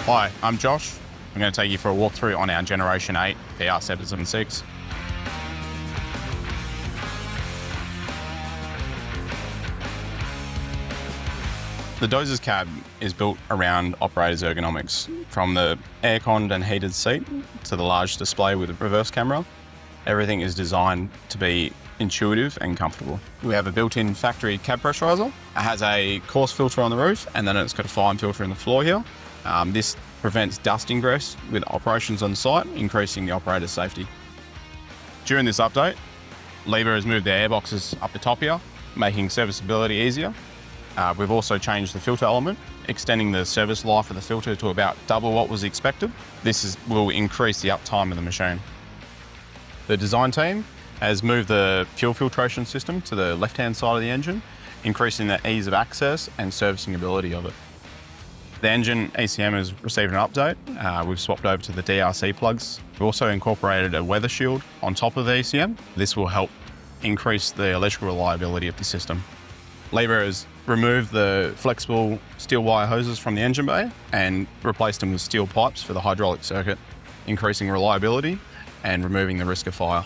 Hi, I'm Josh. I'm going to take you for a walkthrough on our Generation 8 PR 776. The Dozer's cab is built around operators' ergonomics, from the air-conned and heated seat to the large display with a reverse camera. Everything is designed to be intuitive and comfortable. We have a built-in factory cab pressurizer. It has a coarse filter on the roof, and then it's got a fine filter in the floor here. This prevents dust ingress with operations on site, increasing the operator's safety. During this update, Liebherr has moved their airboxes up the top here, making serviceability easier. We've also changed the filter element, extending the service life of the filter to about double what was expected. This will increase the uptime of the machine. The design team has moved the fuel filtration system to the left-hand side of the engine, increasing the ease of access and servicing ability of it. The engine ECM has received an update. We've swapped over to the DRC plugs. We've also incorporated a weather shield on top of the ECM. This will help increase the electrical reliability of the system. Liebherr has removed the flexible steel wire hoses from the engine bay and replaced them with steel pipes for the hydraulic circuit, increasing reliability and removing the risk of fire.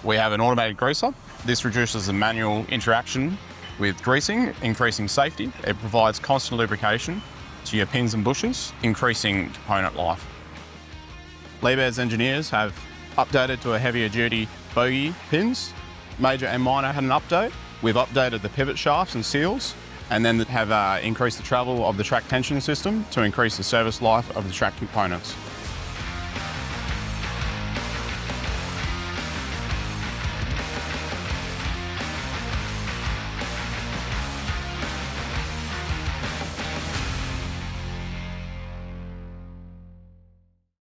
We have an automated greaser. This reduces the manual interaction with greasing, increasing safety. It provides constant lubrication to your pins and bushes, increasing component life. Liebherr's engineers have updated to a heavier duty bogie pins. Major and minor had an update. We've updated the pivot shafts and seals, and then have increased the travel of the track tension system to increase the service life of the track components.